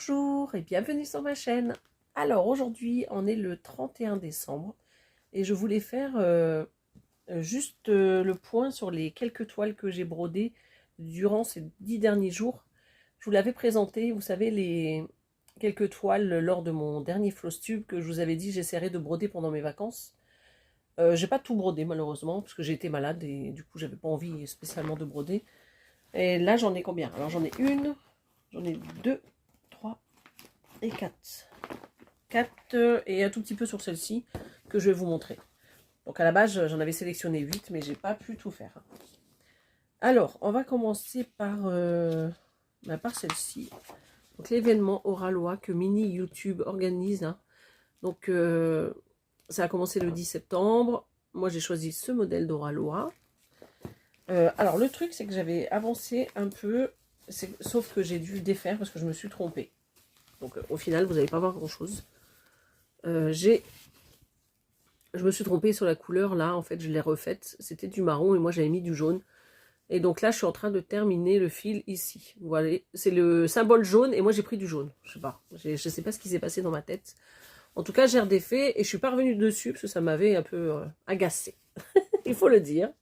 Bonjour et bienvenue sur ma chaîne. Alors aujourd'hui on est le 31 décembre et je voulais faire juste le point sur les quelques toiles que j'ai brodées durant ces 10 derniers jours. Je vous l'avais présenté, vous savez, les quelques toiles lors de mon dernier Flosstube que je vous avais dit j'essaierai de broder pendant mes vacances. J'ai pas tout brodé malheureusement parce que j'ai été malade et du coup j'avais pas envie spécialement de broder. Et là j'en ai combien? Alors j'en ai une, j'en ai deux, 3 et 4. 4 et un tout petit peu sur celle-ci que je vais vous montrer. Donc à la base, j'en avais sélectionné 8, mais j'ai pas pu tout faire. Alors, on va commencer par, par celle-ci. Donc l'événement Oralois que Mini YouTube organise. Hein. Donc ça a commencé le 10 septembre. Moi j'ai choisi ce modèle d'Oralois. Alors le truc c'est que j'avais avancé un peu, sauf que j'ai dû défaire parce que je me suis trompée. Donc au final vous n'allez pas voir grand chose. Je me suis trompée sur la couleur là, en fait je l'ai refaite, c'était du marron et moi j'avais mis du jaune. Et donc là je suis en train de terminer le fil ici. Voilà, c'est le symbole jaune et moi j'ai pris du jaune. Je sais pas ce qui s'est passé dans ma tête. En tout cas j'ai redéfait et je suis pas revenue dessus parce que ça m'avait un peu agacée. Il faut le dire.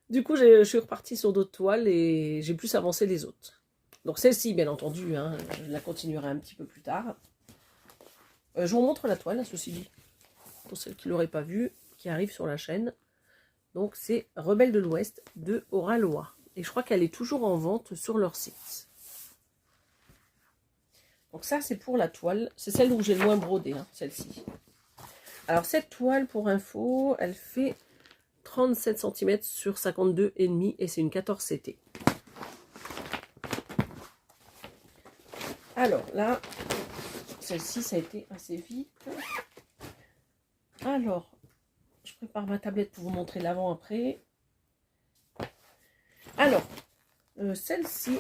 Du coup je suis repartie sur d'autres toiles et j'ai plus avancé les autres. Donc celle-ci bien entendu, hein, je la continuerai un petit peu plus tard. Je vous montre la toile, ceci dit, pour celles qui ne l'auraient pas vue, qui arrive sur la chaîne. Donc c'est Rebelle de l'Ouest de Oralois. Et je crois qu'elle est toujours en vente sur leur site. Donc ça c'est pour la toile, c'est celle où j'ai le moins brodé, hein, celle-ci. Alors cette toile, pour info, elle fait 37 cm sur 52,5 et c'est une 14 CT. Alors là, celle-ci ça a été assez vite. Alors, je prépare ma tablette pour vous montrer l'avant-après. Alors, celle-ci,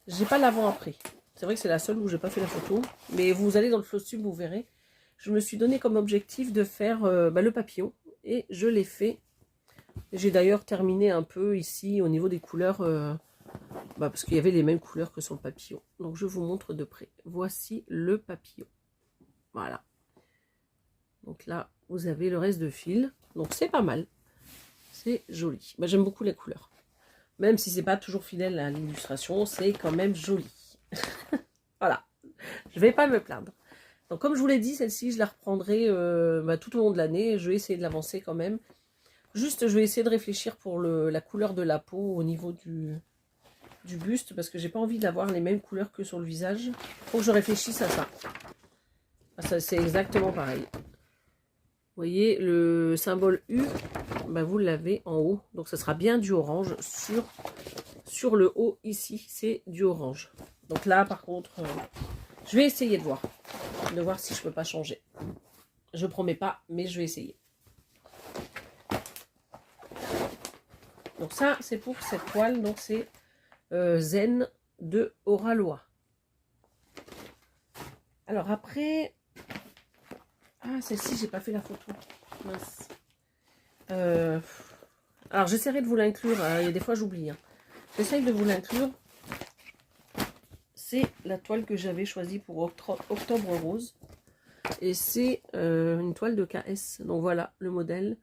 j'ai pas l'avant-après. C'est vrai que c'est la seule où j'ai pas fait la photo. Mais vous allez dans le Flosstube, vous verrez. Je me suis donné comme objectif de faire le papillon. Et je l'ai fait. J'ai d'ailleurs terminé un peu ici au niveau des couleurs. Parce qu'il y avait les mêmes couleurs que sur le papillon. Donc je vous montre de près. Voici le papillon. Voilà. Donc là, vous avez le reste de fil. Donc c'est pas mal. C'est joli. J'aime beaucoup les couleurs. Même si c'est pas toujours fidèle à l'illustration, c'est quand même joli. Voilà. Je vais pas me plaindre. Donc comme je vous l'ai dit, celle-ci, je la reprendrai tout au long de l'année. Je vais essayer de l'avancer quand même. Juste, je vais essayer de réfléchir pour la couleur de la peau au niveau du buste. Parce que j'ai pas envie d'avoir les mêmes couleurs que sur le visage. Faut que je réfléchisse à ça. Ça c'est exactement pareil. Vous voyez, le symbole U, vous l'avez en haut. Donc, ça sera bien du orange sur le haut ici. C'est du orange. Donc là, par contre, je vais essayer de voir si je peux pas changer. Je promets pas, mais je vais essayer. Donc ça, c'est pour cette toile. Donc c'est Zen de Oralois. Alors après... Ah, celle-ci, j'ai pas fait la photo. Mince. Alors, j'essaierai de vous l'inclure. Il y a des fois, j'oublie. Hein. J'essaie de vous l'inclure. C'est la toile que j'avais choisie pour Octobre Rose. Et c'est une toile de KS. Donc, voilà le modèle.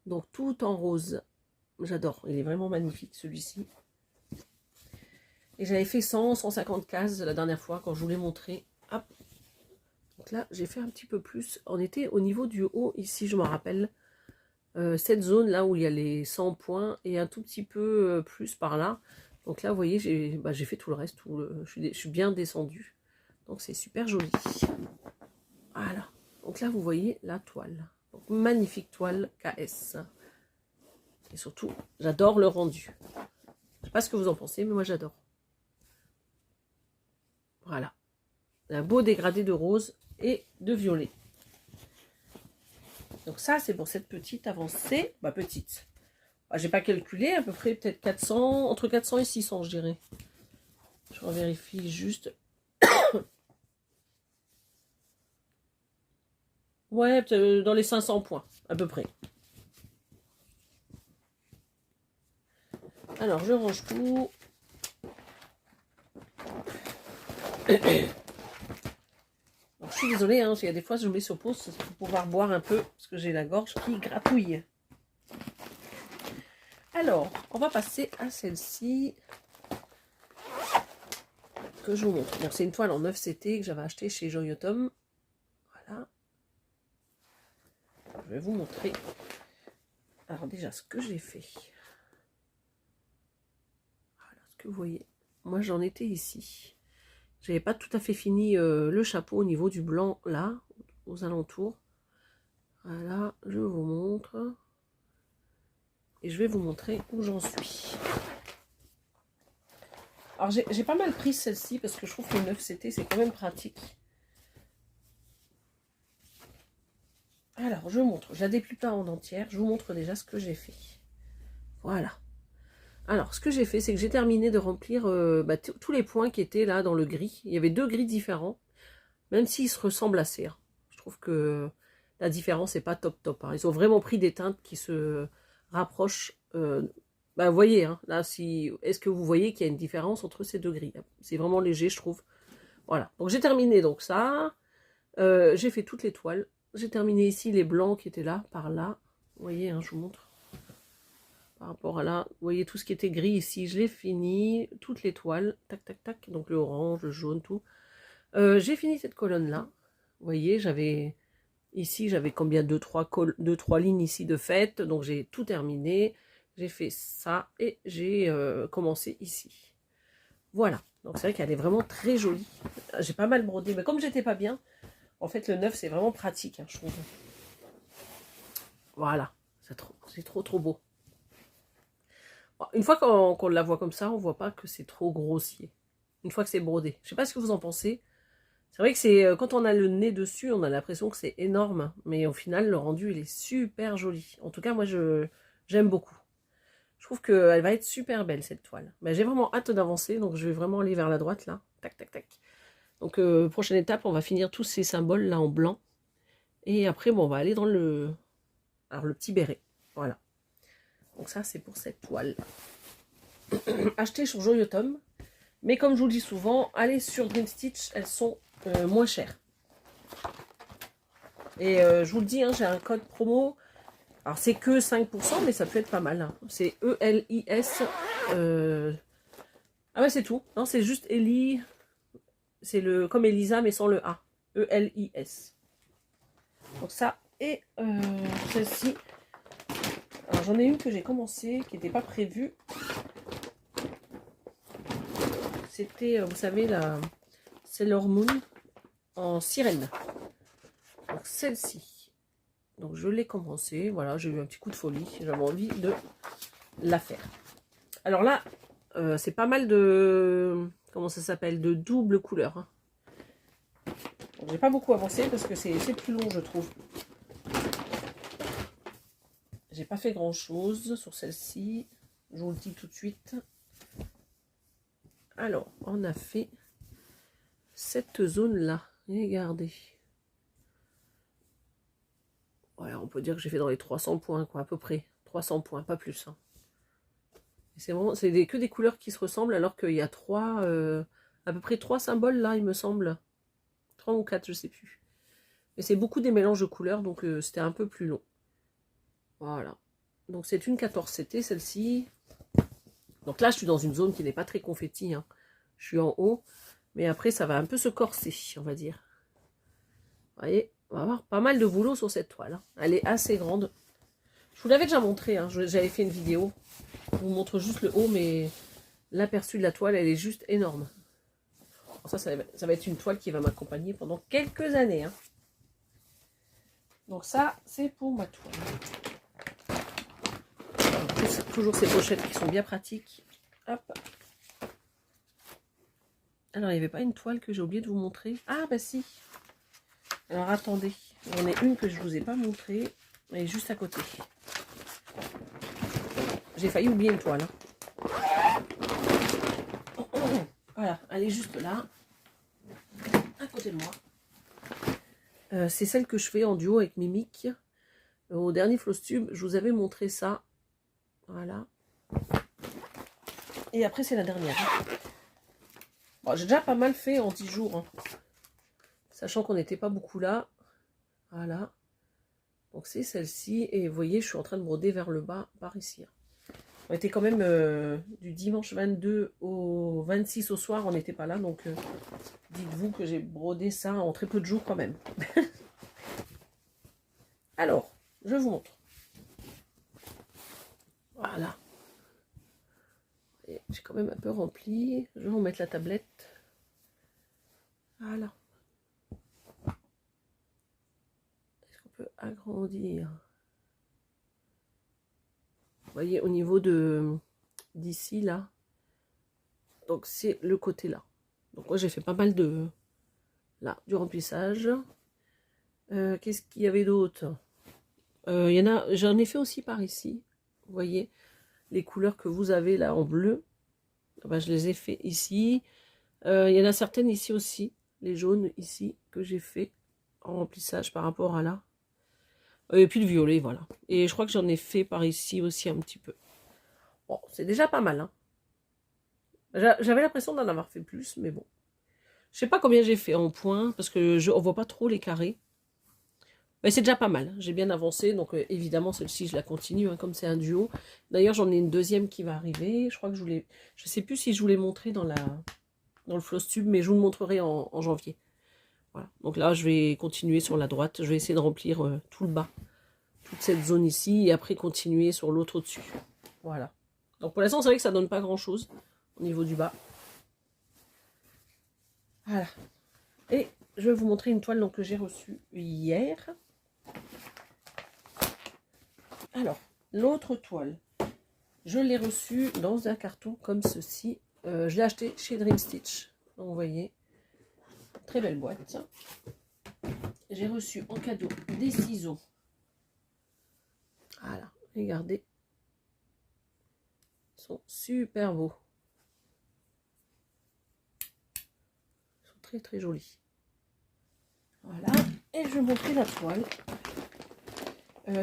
Donc, tout en rose. J'adore. Il est vraiment magnifique, celui-ci. Et j'avais fait 150 cases la dernière fois quand je vous l'ai montré. Hop. Donc là, j'ai fait un petit peu plus. On était au niveau du haut, ici, je me rappelle. Cette zone là où il y a les 100 points et un tout petit peu plus par là. Donc là, vous voyez, j'ai fait tout le reste. Je suis bien descendue. Donc c'est super joli. Voilà. Donc là, vous voyez la toile. Donc, magnifique toile KS. Et surtout, j'adore le rendu. Je sais pas ce que vous en pensez, mais moi j'adore. Voilà. Un beau dégradé de rose et de violet. Donc ça, c'est pour cette petite avancée. Petite. J'ai pas calculé, à peu près peut-être 400, entre 400 et 600, je dirais. Je revérifie juste. Ouais, dans les 500 points, à peu près. Alors, je range tout. Alors, je suis désolée, hein, il y a des fois je mets sur pause pour pouvoir boire un peu, parce que j'ai la gorge qui gratouille. Alors, on va passer à celle-ci, que je vous montre. Donc, c'est une toile en 9CT que j'avais acheté chez Joyotom. Voilà. Je vais vous montrer. Alors déjà, ce que j'ai fait. Voilà, ce que vous voyez. Moi, j'en étais ici. J'avais pas tout à fait fini le chapeau au niveau du blanc, là, aux alentours. Voilà, je vous montre. Et je vais vous montrer où j'en suis. Alors, j'ai pas mal pris celle-ci, parce que je trouve que le 9CT, c'est quand même pratique. Alors, je vous montre. Je la déplie pas en entière. Je vous montre déjà ce que j'ai fait. Voilà. Alors, ce que j'ai fait, c'est que j'ai terminé de remplir tous les points qui étaient là dans le gris. Il y avait 2 gris différents, même s'ils se ressemblent assez. Hein. Je trouve que la différence n'est pas top. Hein. Ils ont vraiment pris des teintes qui se rapprochent. Vous voyez, hein, là, est-ce que vous voyez qu'il y a une différence entre ces 2 gris? C'est vraiment léger, je trouve. Voilà. Donc, j'ai terminé donc ça. J'ai fait toutes les toiles. J'ai terminé ici les blancs qui étaient là, par là. Vous voyez, hein, je vous montre. Par rapport à là, vous voyez tout ce qui était gris ici, je l'ai fini, toutes les toiles, tac, donc le orange, le jaune, tout. J'ai fini cette colonne-là, vous voyez, j'avais combien, 2-3 lignes ici de fête, donc j'ai tout terminé, j'ai fait ça, et j'ai commencé ici. Voilà, donc c'est vrai qu'elle est vraiment très jolie, j'ai pas mal brodé, mais comme j'étais pas bien, en fait le neuf c'est vraiment pratique, hein, je trouve. Voilà, c'est trop beau. Une fois qu'on la voit comme ça, on voit pas que c'est trop grossier. Une fois que c'est brodé. Je sais pas ce que vous en pensez. C'est vrai que c'est quand on a le nez dessus, on a l'impression que c'est énorme. Mais au final, le rendu, il est super joli. En tout cas, moi, j'aime beaucoup. Je trouve qu'elle va être super belle, cette toile. Ben, j'ai vraiment hâte d'avancer. Donc, je vais vraiment aller vers la droite, là. Tac. Donc, prochaine étape, on va finir tous ces symboles, là, en blanc. Et après, bon, on va aller dans le petit béret. Voilà. Donc ça, c'est pour cette toile. Acheté sur Joyotom. Mais comme je vous le dis souvent, allez sur Dream Stitch, elles sont moins chères. Et je vous le dis, hein, j'ai un code promo. Alors c'est que 5%, mais ça peut être pas mal. Hein. C'est ELIS. Ah ouais, c'est tout. Non, c'est juste Eli. C'est le comme Elisa, mais sans le A. ELIS. Donc ça, et celle-ci. Alors j'en ai une que j'ai commencé, qui n'était pas prévue. C'était, vous savez, la Sailor Moon en sirène. Donc celle-ci. Donc je l'ai commencé. Voilà, j'ai eu un petit coup de folie. J'avais envie de la faire. Alors là, c'est pas mal de... Comment ça s'appelle? De double couleur. Hein. J'ai pas beaucoup avancé parce que c'est plus long, je trouve. J'ai pas fait grand chose sur celle-ci. Je vous le dis tout de suite. Alors, on a fait cette zone-là. Regardez. Ouais, on peut dire que j'ai fait dans les 300 points, quoi, à peu près. 300 points, pas plus. Hein. C'est vraiment, que des couleurs qui se ressemblent, alors qu'il y a à peu près 3 symboles, là, il me semble. 3 ou 4, je sais plus. Mais c'est beaucoup des mélanges de couleurs, donc c'était un peu plus long. Voilà. Donc c'est une 14CT, celle-ci. Donc là, je suis dans une zone qui n'est pas très confetti. Hein. Je suis en haut. Mais après, ça va un peu se corser, on va dire. Vous voyez, on va avoir pas mal de boulot sur cette toile. Hein. Elle est assez grande. Je vous l'avais déjà montré. Hein. J'avais fait une vidéo. Je vous montre juste le haut, mais l'aperçu de la toile, elle est juste énorme. Alors ça va être une toile qui va m'accompagner pendant quelques années. Hein. Donc ça, c'est pour ma toile. Toujours ces pochettes qui sont bien pratiques. Hop. Alors, il n'y avait pas une toile que j'ai oublié de vous montrer. Ah, bah si. Alors, attendez. J'en ai une que je ne vous ai pas montrée. Elle est juste à côté. J'ai failli oublier une toile. Hein. Voilà, elle est juste là. À côté de moi. C'est celle que je fais en duo avec Mimic. Au dernier Flosstube, je vous avais montré ça. Voilà. Et après, c'est la dernière. Bon, j'ai déjà pas mal fait en 10 jours. Hein. Sachant qu'on n'était pas beaucoup là. Voilà. Donc c'est celle-ci. Et vous voyez, je suis en train de broder vers le bas, par ici. On était quand même du dimanche 22 au 26 au soir, on n'était pas là. Donc dites-vous que j'ai brodé ça en très peu de jours quand même. Alors, je vous montre. Voilà. J'ai quand même un peu rempli. Je vais remettre la tablette. Voilà. Est-ce qu'on peut agrandir? Vous voyez, au niveau de d'ici, là. Donc, c'est le côté là. Donc, moi, j'ai fait pas mal de... Là, du remplissage. Qu'est-ce qu'il y avait d'autre? Il y en a... J'en ai fait aussi par ici. Vous voyez, les couleurs que vous avez là en bleu. Ben, je les ai fait ici. Il y en a certaines ici aussi. Les jaunes ici, que j'ai fait en remplissage par rapport à là. Et puis le violet, voilà. Et je crois que j'en ai fait par ici aussi un petit peu. Bon, c'est déjà pas mal, hein. J'avais l'impression d'en avoir fait plus, mais bon. Je sais pas combien j'ai fait en points, parce que on voit pas trop les carrés. Mais c'est déjà pas mal. J'ai bien avancé, donc évidemment, celle-ci, je la continue, hein, comme c'est un duo. D'ailleurs, j'en ai une deuxième qui va arriver. Je crois que je voulais... Je sais plus si je vous l'ai montré dans le floss tube, mais je vous le montrerai en janvier. Voilà. Donc là, je vais continuer sur la droite. Je vais essayer de remplir tout le bas. Toute cette zone ici, et après continuer sur l'autre au-dessus. Voilà. Donc pour l'instant, c'est vrai que ça donne pas grand-chose au niveau du bas. Voilà. Et je vais vous montrer une toile donc, que j'ai reçue hier. Alors, l'autre toile, je l'ai reçue dans un carton comme ceci. Je l'ai acheté chez Dream Stitch. Donc vous voyez, très belle boîte. J'ai reçu en cadeau des ciseaux. Voilà, regardez. Ils sont super beaux. Ils sont très très jolis. Voilà, et je vais vous montrer la toile.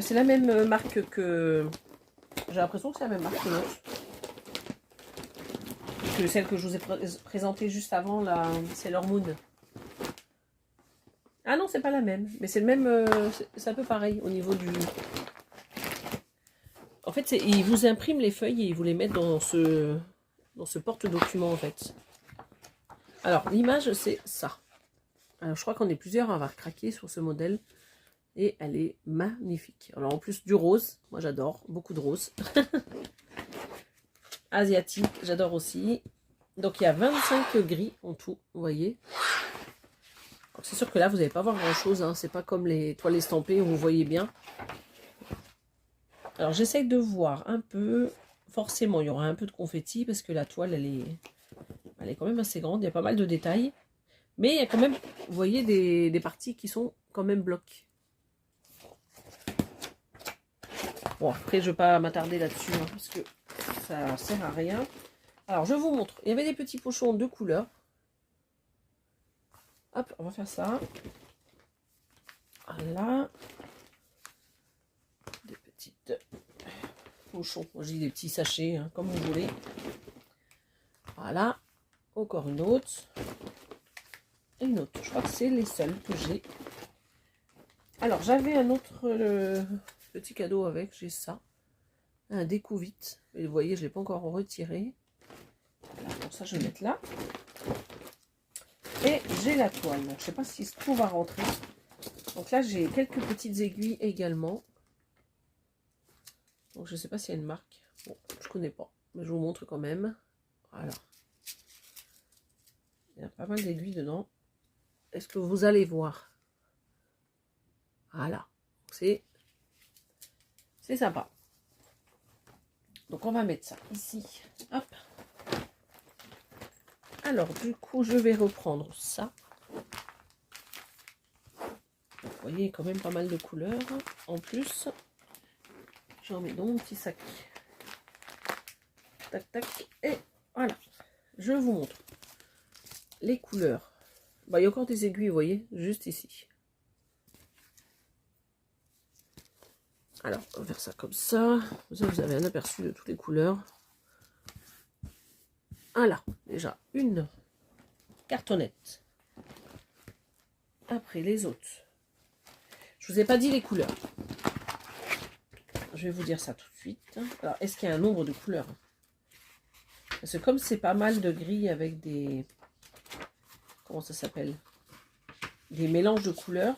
C'est la même marque que... J'ai l'impression que c'est la même marque que l'autre. Que celle que je vous ai présentée juste avant, la Sailor Moon. Ah non, c'est pas la même. Mais c'est le même... c'est un peu pareil au niveau du... En fait, ils vous impriment les feuilles et ils vous les mettent dans ce porte-document, en fait. Alors, l'image, c'est ça. Alors, je crois qu'on est plusieurs à avoir craqué sur ce modèle. Et elle est magnifique. Alors, en plus du rose. Moi, j'adore. Beaucoup de rose. Asiatique, j'adore aussi. Donc, il y a 25 gris en tout, vous voyez. C'est sûr que là, vous n'allez pas voir grand-chose. Hein. C'est pas comme les toiles estampées où vous voyez bien. Alors, j'essaye de voir un peu. Forcément, il y aura un peu de confetti parce que la toile, elle est quand même assez grande. Il y a pas mal de détails. Mais il y a quand même, vous voyez, des parties qui sont quand même blocs. Bon, après, je ne vais pas m'attarder là-dessus hein, parce que ça ne sert à rien. Alors, je vous montre. Il y avait des petits pochons de couleurs. Hop, on va faire ça. Voilà. Des petites pochons. Moi, je dis des petits sachets, hein, comme vous voulez. Voilà. Encore une autre. Et une autre. Je crois que c'est les seuls que j'ai. Alors, j'avais un autre petit cadeau avec. J'ai ça. Un découvite. Et vous voyez, je ne l'ai pas encore retiré. Voilà, pour ça, je vais mettre là. Et j'ai la toile. Donc, je ne sais pas si tout va rentrer. Donc là, j'ai quelques petites aiguilles également. Donc, je ne sais pas s'il y a une marque. Bon, je ne connais pas. Mais je vous montre quand même. Voilà. Il y a pas mal d'aiguilles dedans. Est-ce que vous allez voir? Voilà. C'est sympa. Donc, on va mettre ça ici. Hop. Alors, du coup, je vais reprendre ça. Vous voyez, quand même pas mal de couleurs. En plus, j'en mets dans mon petit sac. Tac, tac. Et voilà. Je vous montre les couleurs. Bah, il y a encore des aiguilles, vous voyez, juste ici. Alors, on va faire ça comme ça. Vous avez un aperçu de toutes les couleurs. Voilà, déjà une. cartonnette. Après, les autres. Je vous ai pas dit les couleurs. Je vais vous dire ça tout de suite. Alors, est-ce qu'il y a un nombre de couleurs? Parce que comme c'est pas mal de gris avec des... Comment ça s'appelle? Des mélanges de couleurs.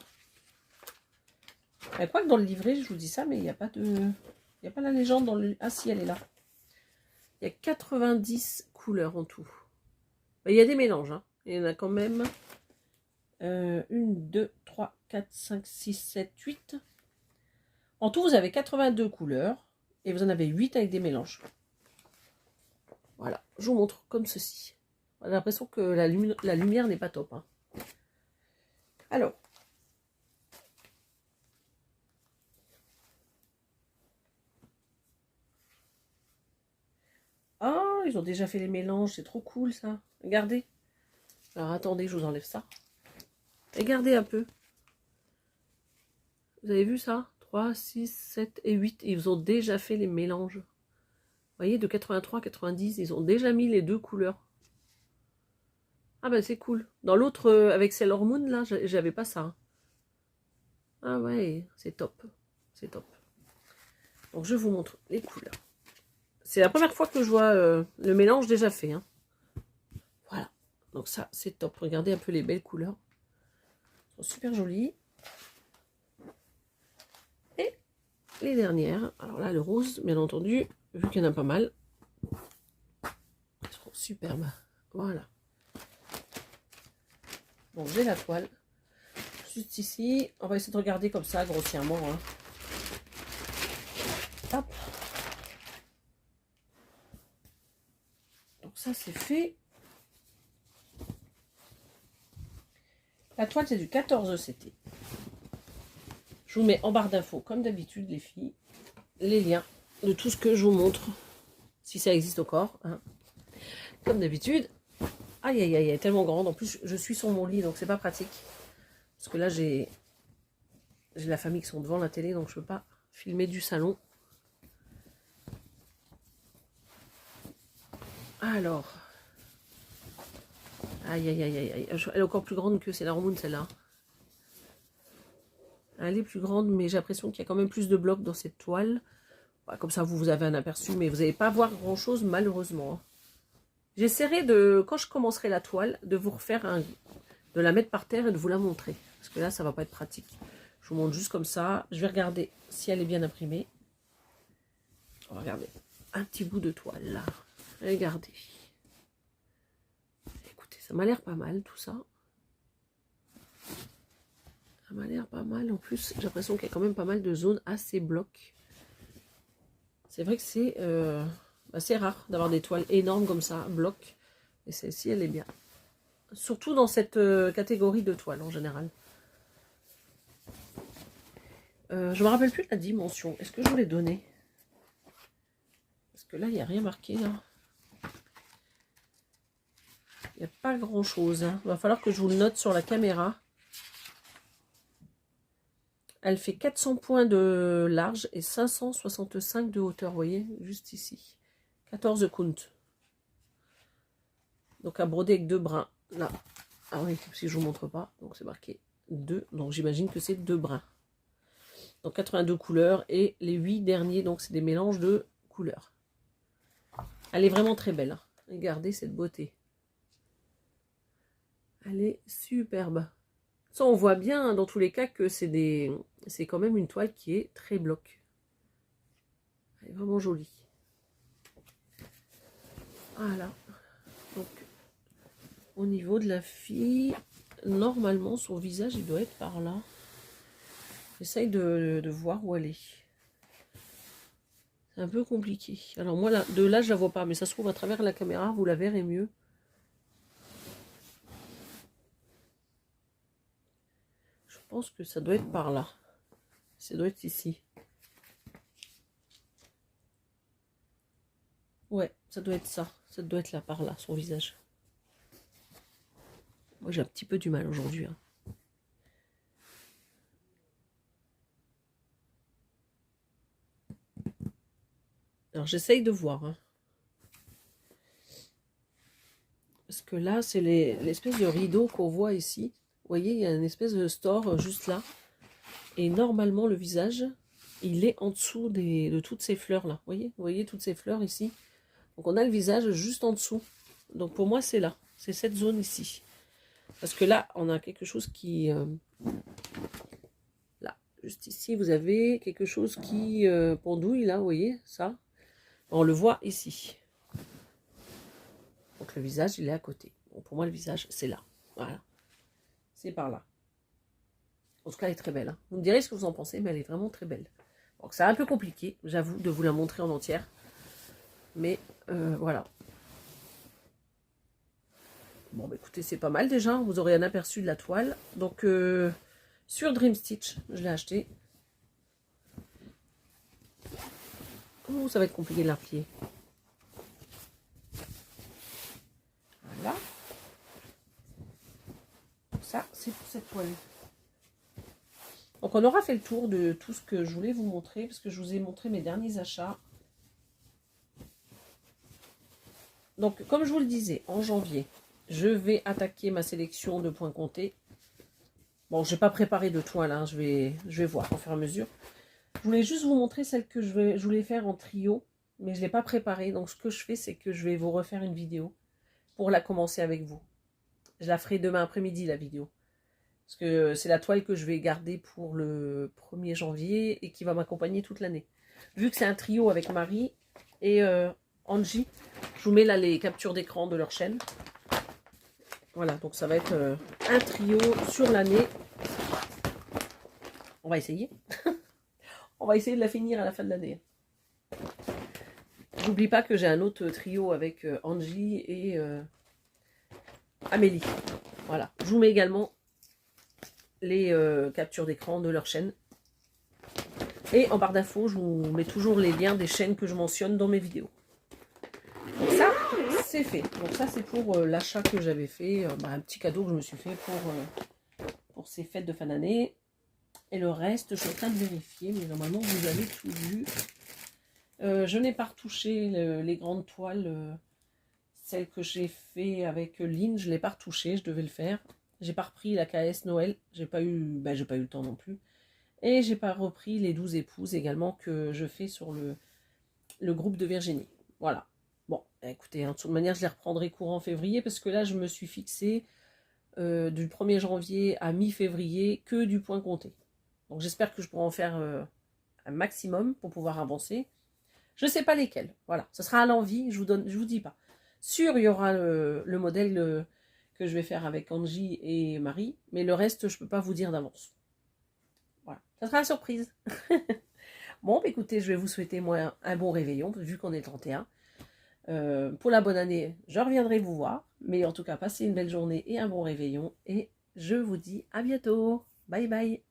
Quoi que dans le livret, je vous dis ça, mais il n'y a pas de... Il n'y a pas la légende dans le... Ah si, elle est là. Il y a 90 couleurs en tout. Il y a des mélanges. Hein. Il y en a quand même 1, 2, 3, 4, 5, 6, 7, 8. En tout, vous avez 82 couleurs. Et vous en avez 8 avec des mélanges. Voilà, je vous montre comme ceci. J'ai l'impression que la lumière n'est pas top. Hein. Alors. Ah, ils ont déjà fait les mélanges. C'est trop cool ça. Regardez. Alors attendez, je vous enlève ça. Regardez un peu. Vous avez vu ça? 3, 6, 7 et 8. Ils ont déjà fait les mélanges. Vous voyez, de 83 à 90, ils ont déjà mis les deux couleurs. Ah ben c'est cool. Dans l'autre, avec Sailor Moon, là, j'avais pas ça. Ah ouais, c'est top. C'est top. Donc je vous montre les couleurs. C'est la première fois que je vois le mélange déjà fait. Hein. Voilà. Donc ça, c'est top. Regardez un peu les belles couleurs. Elles sont super jolies. Et les dernières. Alors là, le rose, bien entendu, vu qu'il y en a pas mal. Elles sont superbes. Voilà. Donc j'ai la toile. Juste ici. On va essayer de regarder comme ça, grossièrement. Hein. Hop. Donc ça, c'est fait. La toile, c'est du 14 CT. Je vous mets en barre d'infos, comme d'habitude, les filles, les liens de tout ce que je vous montre, si ça existe encore. Hein. Comme d'habitude. Aïe, aïe, aïe, elle est tellement grande. En plus, je suis sur mon lit, donc c'est pas pratique. Parce que là, j'ai la famille qui sont devant la télé, donc je peux pas filmer du salon. Alors. Aïe, aïe, aïe, aïe, aïe. Elle est encore plus grande que Sailor Moon, celle-là. Elle est plus grande, mais j'ai l'impression qu'il y a quand même plus de blocs dans cette toile. Comme ça, vous avez un aperçu, mais vous n'allez pas voir grand-chose, malheureusement. J'essaierai de, quand je commencerai la toile, de vous refaire de la mettre par terre et de vous la montrer. Parce que là, ça va pas être pratique. Je vous montre juste comme ça. Je vais regarder si elle est bien imprimée. Regardez, un petit bout de toile, là. Regardez. Écoutez, ça m'a l'air pas mal, tout ça. Ça m'a l'air pas mal. En plus, j'ai l'impression qu'il y a quand même pas mal de zones assez blocs. C'est vrai que c'est rare d'avoir des toiles énormes comme ça, blocs. Et celle-ci, elle est bien. Surtout dans cette catégorie de toiles en général. Je me rappelle plus de la dimension. Est-ce que je vous l'ai donné? Parce que là, il n'y a rien marqué. Là. Il n'y a pas grand-chose. Hein. Il va falloir que je vous le note sur la caméra. Elle fait 400 points de large et 565 de hauteur. Vous voyez, juste ici. 14 count. Donc à broder avec 2 brins. Là. Ah oui, si je ne vous montre pas. Donc c'est marqué 2. Donc j'imagine que c'est 2 brins. Donc 82 couleurs. Et les 8 derniers, donc c'est des mélanges de couleurs. Elle est vraiment très belle. Hein. Regardez cette beauté. Elle est superbe. Ça, on voit bien hein, dans tous les cas que c'est quand même une toile qui est très bloc. Elle est vraiment jolie. Voilà. Donc, au niveau de la fille, normalement, son visage, il doit être par là. J'essaye de voir où elle est. C'est un peu compliqué. Alors, moi, là, de là, je la vois pas. Mais ça se trouve, à travers la caméra, vous la verrez mieux. Je pense que ça doit être par là. Ça doit être ici. Ouais, ça doit être ça. Ça doit être là, par là, son visage. Moi, j'ai un petit peu du mal aujourd'hui. Hein. Alors, j'essaye de voir. Hein. Parce que là, c'est l'espèce de rideau qu'on voit ici. Vous voyez, il y a une espèce de store juste là. Et normalement, le visage, il est en dessous de toutes ces fleurs-là. Vous voyez toutes ces fleurs ici. Donc on a le visage juste en dessous. Donc pour moi, c'est là. C'est cette zone ici. Parce que là, on a quelque chose qui... là, juste ici, vous avez quelque chose qui pendouille, là, vous voyez, ça. On le voit ici. Donc le visage, il est à côté. Bon, pour moi, le visage, c'est là. Voilà. C'est par là. En tout cas, elle est très belle. Hein. Vous me direz ce que vous en pensez, mais elle est vraiment très belle. Donc c'est un peu compliqué, j'avoue, de vous la montrer en entière. Mais voilà. Bon, bah, écoutez, c'est pas mal déjà. Vous aurez un aperçu de la toile. Donc, sur Dream Stitch, je l'ai acheté. Oh, ça va être compliqué de la replier. Voilà. Ça, c'est pour cette toile. Donc, on aura fait le tour de tout ce que je voulais vous montrer, parce que je vous ai montré mes derniers achats. Donc, comme je vous le disais, en janvier, je vais attaquer ma sélection de points comptés. Bon, je n'ai pas préparé de toile, hein, je vais voir au fur et à mesure. Je voulais juste vous montrer celle que je voulais faire en trio, mais je ne l'ai pas préparée. Donc, ce que je fais, c'est que je vais vous refaire une vidéo pour la commencer avec vous. Je la ferai demain après-midi, la vidéo. Parce que c'est la toile que je vais garder pour le 1er janvier et qui va m'accompagner toute l'année. Vu que c'est un trio avec Marie et Angie, je vous mets là les captures d'écran de leur chaîne. Voilà, donc ça va être un trio sur l'année. On va essayer. On va essayer de la finir à la fin de l'année. N'oublie pas que j'ai un autre trio avec Angie et Amélie. Voilà, je vous mets également les captures d'écran de leur chaîne. Et en barre d'infos, je vous mets toujours les liens des chaînes que je mentionne dans mes vidéos. Donc ça, c'est fait. Donc ça, c'est pour l'achat que j'avais fait. Un petit cadeau que je me suis fait pour ces fêtes de fin d'année. Et le reste, je suis en train de vérifier, mais normalement, vous avez tout vu. Je n'ai pas retouché les grandes toiles, celles que j'ai fait avec Lynn, je ne l'ai pas retouché, je devais le faire. J'ai pas repris la KS Noël, j'ai pas eu le temps non plus. Et j'ai pas repris les 12 épouses également que je fais sur le groupe de Virginie. Voilà. Bon, écoutez, de toute manière, je les reprendrai courant février parce que là, je me suis fixé du 1er janvier à mi-février que du point compté. Donc j'espère que je pourrai en faire un maximum pour pouvoir avancer. Je ne sais pas lesquels. Voilà, ce sera à l'envie, je vous dis pas. Sûr, il y aura le modèle que je vais faire avec Angie et Marie, mais le reste, je ne peux pas vous dire d'avance. Voilà, ça sera la surprise. Bon, écoutez, je vais vous souhaiter moi un bon réveillon, vu qu'on est le 31. Pour la bonne année, je reviendrai vous voir. Mais en tout cas, passez une belle journée et un bon réveillon. Et je vous dis à bientôt. Bye bye.